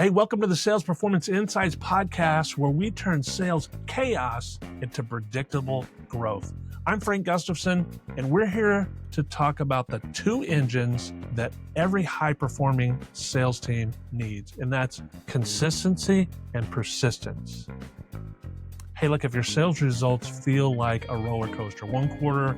Hey, welcome to the Sales Performance Insights podcast, where we turn sales chaos into predictable growth. I'm Frank Gustafson, and we're here to talk about the two engines that every high-performing sales team needs, and that's consistency and persistence. Hey, look, if your sales results feel like a roller coaster, one quarter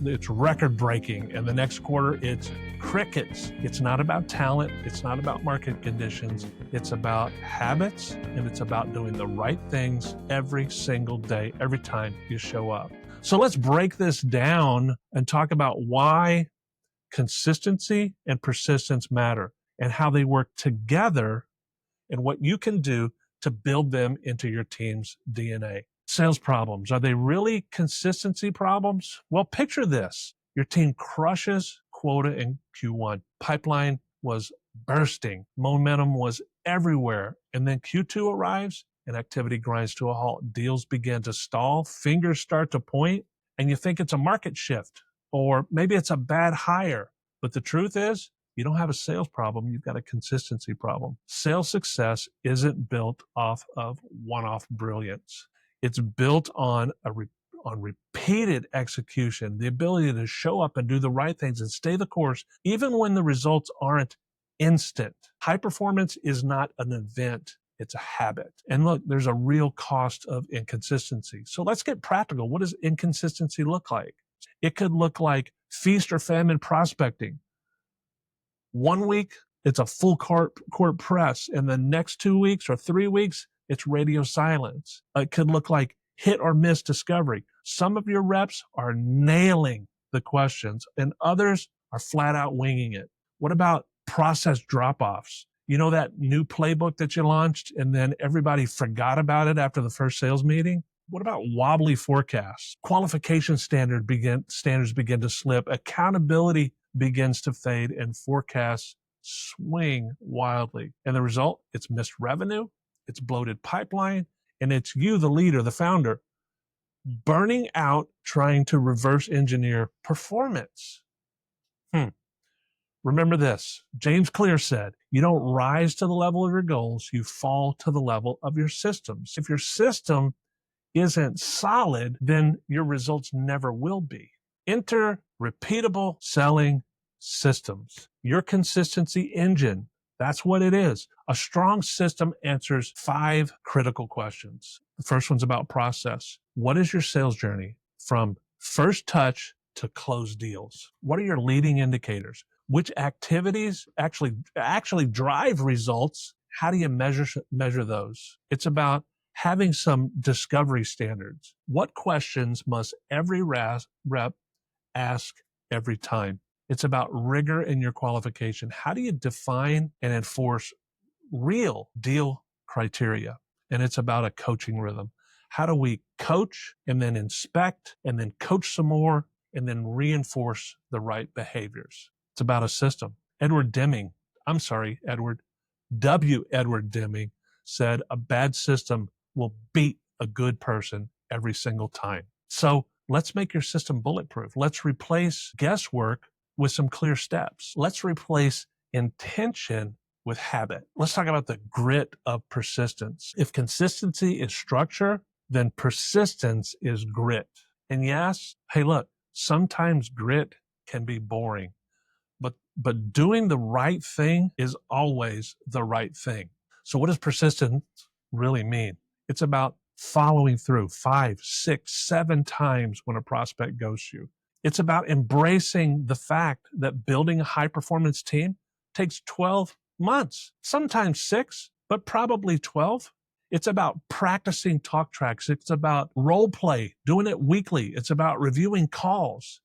it's record-breaking, and the next quarter it's crickets. It's not about talent. It's not about market conditions. It's about habits, and it's about doing the right things every single day, every time you show up. So let's break this down and talk about why consistency and persistence matter and how they work together and what you can do to build them into your team's DNA. Sales problems, are they really consistency problems? Well, picture this. Your team crushes quota in Q1. Pipeline was bursting. Momentum was everywhere. And then Q2 arrives and activity grinds to a halt. Deals begin to stall. Fingers start to point, and you think it's a market shift, or maybe it's a bad hire. But the truth is, you don't have a sales problem, you've got a consistency problem. Sales success isn't built off of one-off brilliance. It's built on repeated execution, the ability to show up and do the right things and stay the course, even when the results aren't instant. High performance is not an event, it's a habit. And look, there's a real cost of inconsistency. So let's get practical. What does inconsistency look like? It could look like feast or famine prospecting. 1 week, it's a full court press, and the next 2 weeks or 3 weeks, it's radio silence. It could look like hit or miss discovery. Some of your reps are nailing the questions, and others are flat out winging it. What about process drop-offs? You know that new playbook that you launched, and then everybody forgot about it after the first sales meeting? What about wobbly forecasts? Qualification standards begin to slip. Accountability begins to fade, and forecasts swing wildly. And the result, it's missed revenue, it's bloated pipeline, and it's you, the leader, the founder, burning out trying to reverse engineer performance. Remember this, James Clear said, you don't rise to the level of your goals, you fall to the level of your systems. If your system isn't solid, then your results never will be. Enter repeatable selling systems. Your consistency engine, that's what it is. A strong system answers 5 critical questions. The first one's about process. What is your sales journey from first touch to closed deals? What are your leading indicators? Which activities actually drive results? How do you measure those? It's about having some discovery standards. What questions must every rep ask every time? It's about rigor in your qualification. How do you define and enforce real deal criteria? And it's about a coaching rhythm. How do we coach and then inspect and then coach some more and then reinforce the right behaviors? It's about a system. Edward Deming said a bad system will beat a good person every single time. So let's make your system bulletproof. Let's replace guesswork with some clear steps. Let's replace intention with habit. Let's talk about the grit of persistence. If consistency is structure, then persistence is grit. And yes, hey, look, sometimes grit can be boring, but doing the right thing is always the right thing. So what does persistence really mean? It's about following through 5, 6, 7 times when a prospect ghosts you. It's about embracing the fact that building a high-performance team takes 12 months, sometimes 6, but probably 12. It's about practicing talk tracks. It's about role play, doing it weekly. It's about reviewing calls,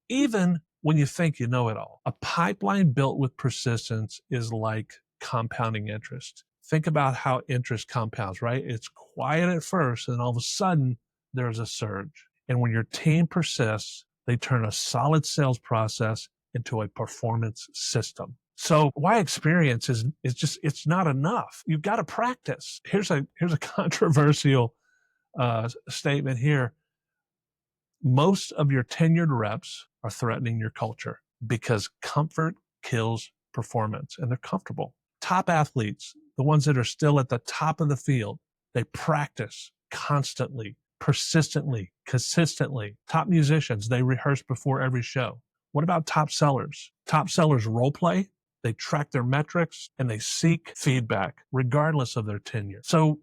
even when you think you know it all. A pipeline built with persistence is like compounding interest. Think about how interest compounds, right? It's quiet at first, and all of a sudden, there's a surge. And when your team persists, they turn a solid sales process into a performance system. So why experience is just, it's not enough. You've got to practice. Here's a controversial statement here. Most of your tenured reps are threatening your culture because comfort kills performance, and they're comfortable. Top athletes, the ones that are still at the top of the field, they practice constantly, persistently, consistently. Top musicians, they rehearse before every show. What about top sellers? Top sellers role play, they track their metrics, and they seek feedback regardless of their tenure. So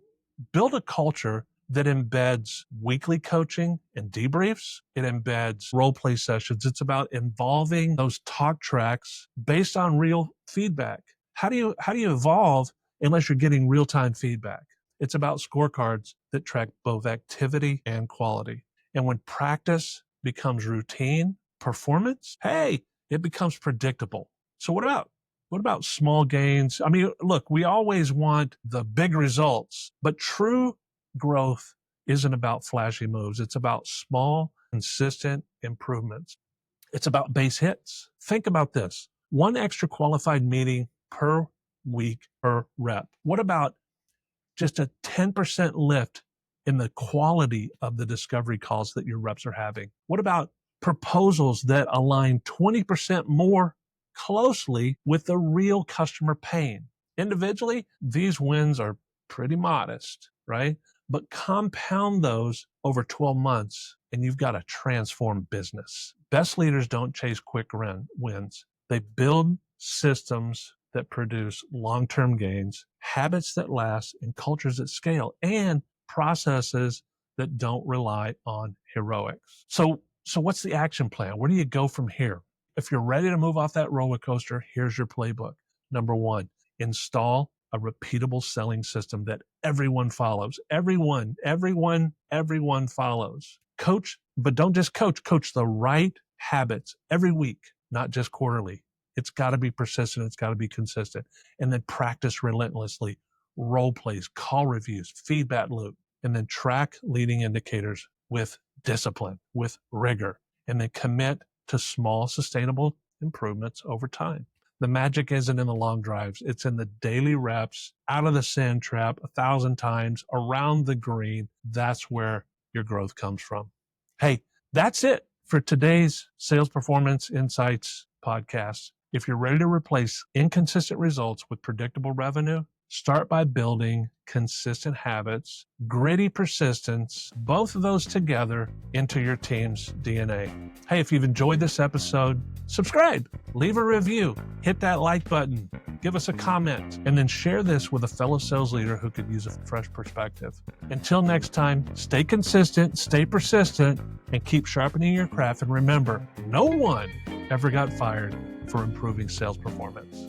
build a culture that embeds weekly coaching and debriefs. It embeds role play sessions. It's about involving those talk tracks based on real feedback. How do you evolve unless you're getting real-time feedback? It's about scorecards that track both activity and quality. And when practice becomes routine, performance, hey, it becomes predictable. So what about small gains? I mean, look, we always want the big results, but true growth isn't about flashy moves. It's about small, consistent improvements. It's about base hits. Think about this. One extra qualified meeting per week per rep. What about just a 10% lift in the quality of the discovery calls that your reps are having? What about proposals that align 20% more closely with the real customer pain? Individually, these wins are pretty modest, right? But compound those over 12 months and you've got a transformed business. Best leaders don't chase quick wins. They build systems that produce long-term gains, habits that last, and cultures that scale, and processes that don't rely on heroics. So what's the action plan? Where do you go from here? If you're ready to move off that roller coaster, here's your playbook. Number one, install a repeatable selling system that everyone follows. Everyone follows. Coach, but don't just coach the right habits every week, not just quarterly. It's got to be persistent. It's got to be consistent. And then practice relentlessly. Role plays, call reviews, feedback loop, and then track leading indicators with discipline, with rigor, and then commit to small, sustainable improvements over time. The magic isn't in the long drives. It's in the daily reps, out of the sand trap 1,000 times, around the green. That's where your growth comes from. Hey, that's it for today's Sales Performance Insights podcast. If you're ready to replace inconsistent results with predictable revenue, start by building consistent habits, gritty persistence, both of those together into your team's DNA. Hey, if you've enjoyed this episode, subscribe, leave a review, hit that like button, give us a comment, and then share this with a fellow sales leader who could use a fresh perspective. Until next time, stay consistent, stay persistent, and keep sharpening your craft. And remember, no one ever got fired for improving sales performance.